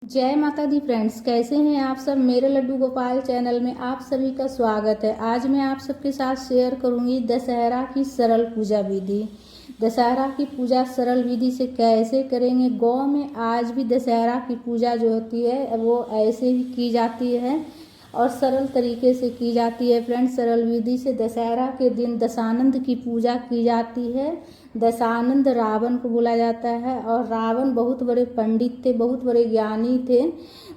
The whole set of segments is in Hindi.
जय माता दी फ्रेंड्स, कैसे हैं आप सब। मेरे लड्डू गोपाल चैनल में आप सभी का स्वागत है। आज मैं आप सबके साथ शेयर करूंगी दशहरा की सरल पूजा विधि। दशहरा की पूजा सरल विधि से कैसे करेंगे। गांव में आज भी दशहरा की पूजा जो होती है वो ऐसे ही की जाती है और सरल तरीके से की जाती है। फ्रेंड्स, सरल विधि से दशहरा के दिन दशानंद की पूजा की जाती है। दशानंद रावण को बोला जाता है और रावण बहुत बड़े पंडित थे, बहुत बड़े ज्ञानी थे,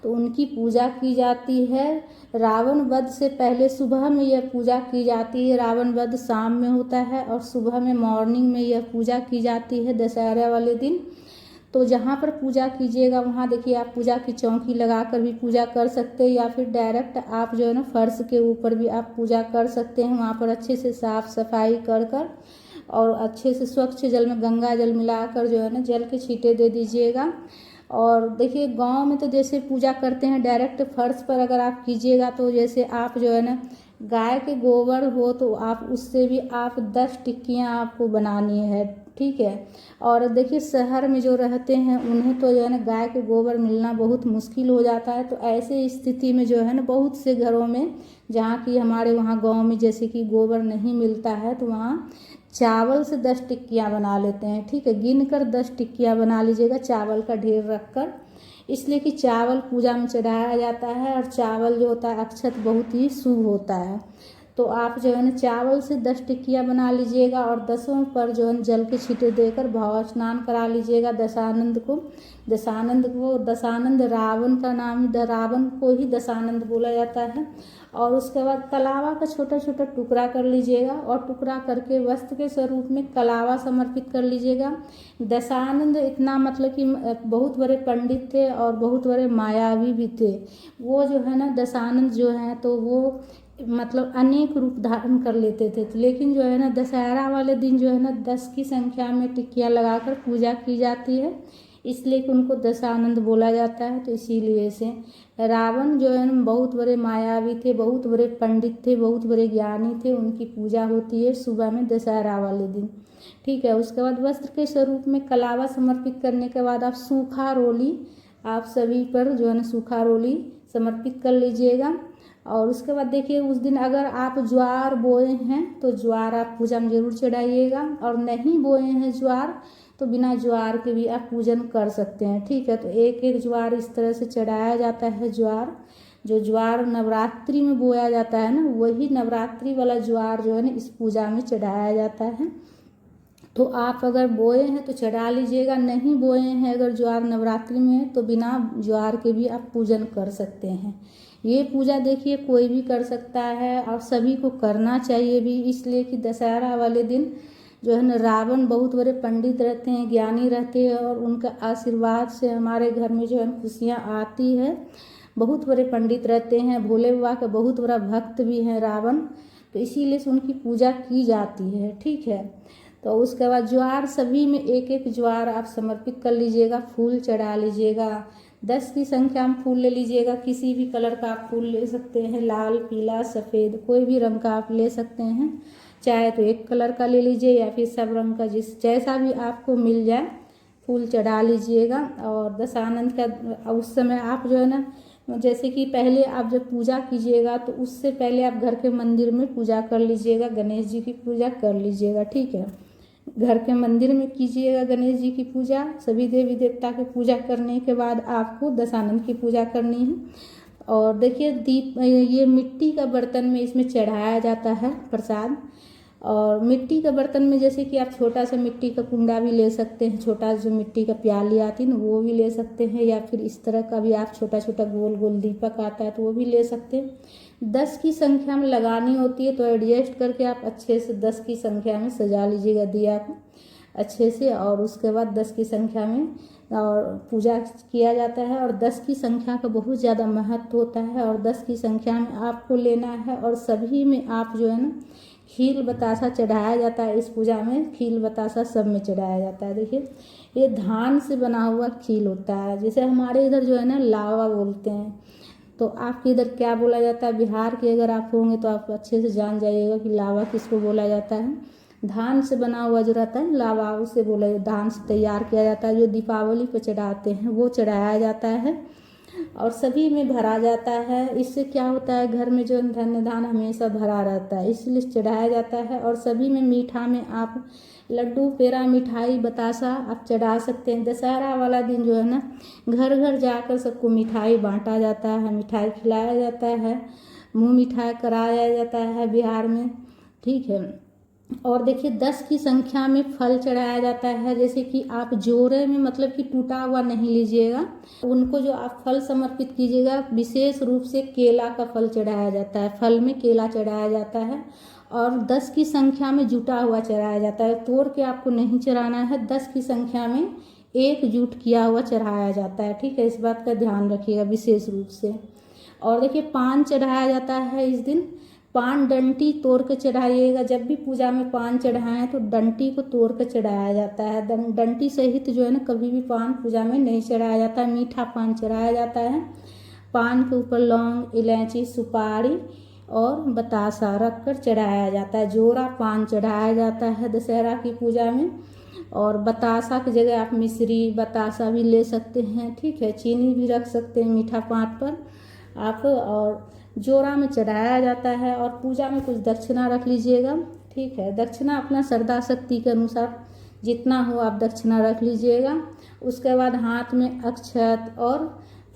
तो उनकी पूजा की जाती है। रावण वध से पहले सुबह में यह पूजा की जाती है। रावण वध शाम में होता है और सुबह में मॉर्निंग में यह पूजा की जाती है दशहरा वाले दिन। तो जहाँ पर पूजा कीजिएगा वहाँ देखिए आप पूजा की चौकी लगा कर भी पूजा कर सकते हैं या फिर डायरेक्ट आप जो है ना फर्श के ऊपर भी आप पूजा कर सकते हैं। वहाँ पर अच्छे से साफ सफाई कर कर और अच्छे से स्वच्छ जल में गंगा जल मिलाकर जो है ना जल के छींटे दे दीजिएगा। और देखिए गांव में तो जैसे पूजा करते हैं डायरेक्ट फर्श पर, अगर आप कीजिएगा तो जैसे आप जो है ना गाय के गोबर हो तो आप उससे भी आप 10 टिक्कियाँ आपको बनानी है, ठीक है। और देखिए शहर में जो रहते हैं उन्हें तो जो है ना गाय के गोबर मिलना बहुत मुश्किल हो जाता है। तो ऐसे स्थिति में जो है ना बहुत से घरों में जहाँ की हमारे वहाँ गांव में जैसे कि गोबर नहीं मिलता है तो वहाँ चावल से 10 टिक्कियाँ बना लेते हैं, ठीक है। गिन कर 10 टिक्कियाँ बना लीजिएगा चावल का ढेर रख कर, इसलिए कि चावल पूजा में चढ़ाया जाता है और चावल जो होता है अक्षत बहुत ही शुभ होता है। तो आप जो है ना चावल से 10 टिक्कियाँ बना लीजिएगा और 10वें पर जो है जल के छींटे देकर भाव स्नान करा लीजिएगा दशानंद को। दशानंद रावण का नाम, रावण को ही दशानंद बोला जाता है। और उसके बाद कलावा का छोटा छोटा टुकड़ा कर लीजिएगा और टुकड़ा करके वस्त्र के स्वरूप में कलावा समर्पित कर लीजिएगा। दशानंद इतना मतलब कि बहुत बड़े पंडित थे और बहुत बड़े मायावी भी थे। वो जो है ना दशानंद जो है तो वो मतलब अनेक रूप धारण कर लेते थे, लेकिन जो है ना दशहरा वाले दिन जो है ना 10 की संख्या में टिक्कियाँ लगाकर पूजा की जाती है, इसलिए कि उनको दशानंद बोला जाता है। तो इसीलिए से रावण जो है ना बहुत बड़े मायावी थे, बहुत बड़े पंडित थे, बहुत बड़े ज्ञानी थे। उनकी पूजा होती है सुबह में दशहरा वाले दिन, ठीक है। उसके बाद वस्त्र के स्वरूप में कलावा समर्पित करने के बाद आप सूखा रोली आप सभी पर जो है ना सूखा रोली समर्पित कर लीजिएगा। और उसके बाद देखिए उस दिन अगर आप ज्वार बोए हैं तो ज्वार आप पूजा में जरूर चढ़ाइएगा, और नहीं बोए हैं ज्वार तो बिना ज्वार के भी आप पूजन कर सकते हैं, ठीक है। तो एक एक ज्वार इस तरह से चढ़ाया जाता है। ज्वार जो ज्वार नवरात्रि में बोया जाता है ना, वही नवरात्रि वाला ज्वार जो है ना इस पूजा में चढ़ाया जाता है। तो आप अगर बोए हैं तो चढ़ा लीजिएगा, नहीं बोए हैं अगर ज्वार नवरात्रि में है तो बिना ज्वार के भी आप पूजन कर सकते हैं। ये पूजा देखिए कोई भी कर सकता है और सभी को करना चाहिए भी, इसलिए कि दशहरा वाले दिन जो है ना रावण बहुत बड़े पंडित रहते हैं, ज्ञानी रहते हैं और उनका आशीर्वाद से हमारे घर में जो है खुशियाँ आती है। बहुत बड़े पंडित रहते हैं, भोले बाबा का बहुत बड़ा भक्त भी है रावण, तो इसीलिए से उनकी पूजा की जाती है, ठीक है। तो उसके बाद ज्वार सभी में एक एक ज्वार आप समर्पित कर लीजिएगा, फूल चढ़ा लीजिएगा। 10 की संख्या में फूल ले लीजिएगा, किसी भी कलर का आप फूल ले सकते हैं, लाल पीला सफ़ेद कोई भी रंग का आप ले सकते हैं। चाहे तो एक कलर का ले लीजिए या फिर सब रंग का, जैसा भी आपको मिल जाए फूल चढ़ा लीजिएगा। और दशानंद का उस समय आप जो है ना जैसे कि पहले आप जब पूजा कीजिएगा तो उससे पहले आप घर के मंदिर में पूजा कर लीजिएगा, गणेश जी की पूजा कर लीजिएगा, ठीक है। घर के मंदिर में कीजिएगा गणेश जी की पूजा। सभी देवी देवता की पूजा करने के बाद आपको दशानंद की पूजा करनी है। और देखिए दीप ये मिट्टी का बर्तन में इसमें चढ़ाया जाता है प्रसाद। और मिट्टी का बर्तन में जैसे कि आप छोटा सा मिट्टी का कुंडा भी ले सकते हैं, छोटा जो मिट्टी का प्याली आती है ना वो भी ले सकते हैं, या फिर इस तरह का भी आप छोटा छोटा गोल गोल दीपक आता है तो वो भी ले सकते हैं। 10 की संख्या में लगानी होती है तो एडजस्ट करके आप अच्छे से 10 की संख्या में सजा लीजिएगा दिया को अच्छे से। और उसके बाद 10 की संख्या में और पूजा किया जाता है। और 10 की संख्या का बहुत ज़्यादा महत्व होता है और 10 की संख्या में आपको लेना है। और सभी में आप जो है ना खील बतासा चढ़ाया जाता है। इस पूजा में खील बतासा सब में चढ़ाया जाता है। देखिए ये धान से बना हुआ खील होता है, जैसे हमारे इधर जो है ना लावा बोलते हैं, तो आपके इधर क्या बोला जाता है। बिहार के अगर आप होंगे तो आप अच्छे से जान जाइएगा कि लावा किसको बोला जाता है। धान से बना हुआ जो रहता है लावा उसे बोला, धान से तैयार किया जाता है, जो दीपावली पर चढ़ाते हैं वो चढ़ाया जाता है। और सभी में भरा जाता है। इससे क्या होता है, घर में जो धन धान हमेशा भरा रहता है, इसलिए चढ़ाया जाता है। और सभी में मीठा में आप लड्डू, पेड़ा, मिठाई, बतासा आप चढ़ा सकते हैं। दशहरा वाला दिन जो है ना, घर घर जाकर सबको मिठाई बांटा जाता है, मिठाई खिलाया जाता है, मुँह मिठाई कराया जाता है बिहार में, ठीक है। और देखिए 10 की संख्या में फल चढ़ाया जाता है। जैसे कि आप जोड़े में मतलब कि टूटा हुआ नहीं लीजिएगा, उनको जो आप फल समर्पित कीजिएगा, विशेष रूप से केला का फल चढ़ाया जाता है, फल में केला चढ़ाया जाता है। और 10 की संख्या में जुटा हुआ चढ़ाया जाता है, तोड़ के आपको नहीं चढ़ाना है, 10 की संख्या में एकजुट किया हुआ चढ़ाया जाता है, ठीक है। इस बात का ध्यान रखिएगा विशेष रूप से। और देखिए पान चढ़ाया जाता है इस दिन, पान डंटी तोड़ के चढ़ाइएगा। जब भी पूजा में पान चढ़ाएं तो डंटी को तोड़ के चढ़ाया जाता है, डंटी सहित जो है ना कभी भी पान पूजा में नहीं चढ़ाया जाता है। मीठा पान चढ़ाया जाता है। पान के ऊपर लौंग, इलायची, सुपारी और बतासा रख कर चढ़ाया जाता है। जोड़ा पान चढ़ाया जाता है दशहरा की पूजा में। और बतासा की जगह आप मिश्री, बतासा भी ले सकते हैं, ठीक है। चीनी भी रख सकते हैं मीठा पान पर आप। और जोड़ा में चढ़ाया जाता है। और पूजा में कुछ दक्षिणा रख लीजिएगा, ठीक है। दक्षिणा अपना श्रद्धा शक्ति के अनुसार जितना हो आप दक्षिणा रख लीजिएगा। उसके बाद हाथ में अक्षत और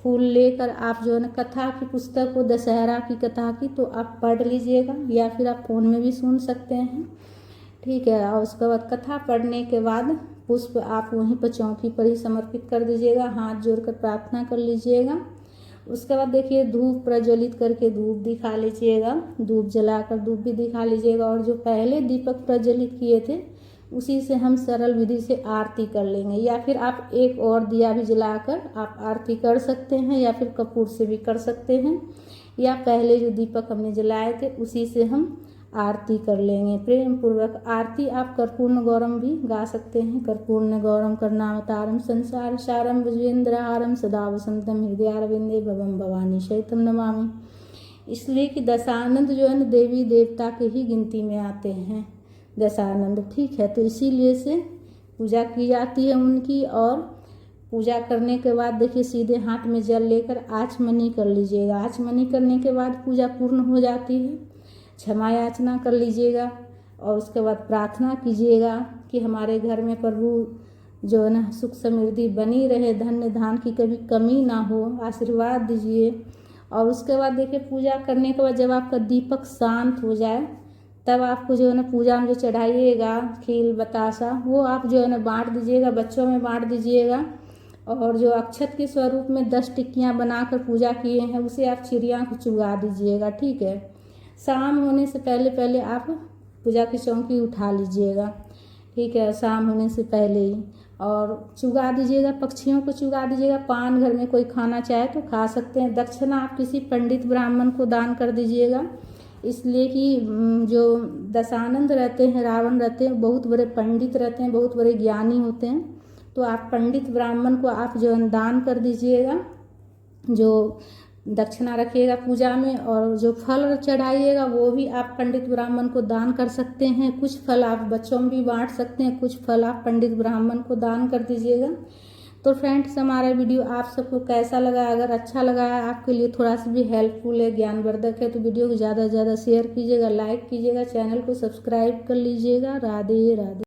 फूल लेकर आप जो है ना कथा की पुस्तक को, दशहरा की कथा की, तो आप पढ़ लीजिएगा, या फिर आप फ़ोन में भी सुन सकते हैं, ठीक है। और उसके बाद कथा पढ़ने के बाद पुष्प आप वहीं पर चौकी पर ही समर्पित कर दीजिएगा, हाथ जोड़कर प्रार्थना कर लीजिएगा। उसके बाद देखिए धूप प्रज्वलित करके धूप दिखा लीजिएगा, धूप जलाकर धूप भी दिखा लीजिएगा। और जो पहले दीपक प्रज्वलित किए थे उसी से हम सरल विधि से आरती कर लेंगे, या फिर आप एक और दिया भी जलाकर आप आरती कर सकते हैं, या फिर कपूर से भी कर सकते हैं, या पहले जो दीपक हमने जलाए थे उसी से हम आरती कर लेंगे प्रेम पूर्वक। आरती आप कर्पूर्ण गौरम भी गा सकते हैं। कर्पूर्ण गौरम करनावतारम संसार सारम भुजेंद्रहारम सदा वसंतम हृदयारविंदे भवम भवानी शैतम नमामि। इसलिए कि दशानंद जो है ना देवी देवता के ही गिनती में आते हैं दशानंद, ठीक है। तो इसीलिए से पूजा की जाती है उनकी। और पूजा करने के बाद देखिए सीधे हाथ में जल लेकर आचमनी कर लीजिएगा। आचमनी करने के बाद पूजा पूर्ण हो जाती है। क्षमा याचना कर लीजिएगा और उसके बाद प्रार्थना कीजिएगा कि हमारे घर में प्रभु जो है ना सुख समृद्धि बनी रहे, धन्य धान की कभी कमी ना हो, आशीर्वाद दीजिए। और उसके बाद देखिए पूजा करने के बाद जब आपका दीपक शांत हो जाए तब आपको जो है ना पूजा में जो चढ़ाइएगा खील बतासा वो आप जो है ना बांट दीजिएगा, बच्चों में बांट दीजिएगा। और जो अक्षत के स्वरूप में 10 टिक्कियाँ बनाकर पूजा किए हैं उसे आप चिड़िया को चुगा दीजिएगा, ठीक है। शाम होने से पहले पहले आप पूजा की चौकी उठा लीजिएगा, ठीक है, शाम होने से पहले ही। और चुगा दीजिएगा, पक्षियों को चुगा दीजिएगा। पान घर में कोई खाना चाहे तो खा सकते हैं। दक्षिणा आप किसी पंडित ब्राह्मण को दान कर दीजिएगा, इसलिए कि जो दशानंद रहते हैं, रावण रहते हैं, बहुत बड़े पंडित रहते हैं, बहुत बड़े ज्ञानी होते हैं। तो आप पंडित ब्राह्मण को आप जो दान कर दीजिएगा, जो दक्षिणा रखिएगा पूजा में। और जो फल चढ़ाइएगा वो भी आप पंडित ब्राह्मण को दान कर सकते हैं। कुछ फल आप बच्चों में भी बांट सकते हैं, कुछ फल आप पंडित ब्राह्मण को दान कर दीजिएगा। तो फ्रेंड्स हमारा वीडियो आप सबको कैसा लगा? अगर अच्छा लगा है, आपके लिए थोड़ा सा भी हेल्पफुल है, ज्ञानवर्धक है, तो वीडियो को ज़्यादा से ज़्यादा शेयर कीजिएगा, लाइक कीजिएगा, चैनल को सब्सक्राइब कर लीजिएगा। राधे राधे।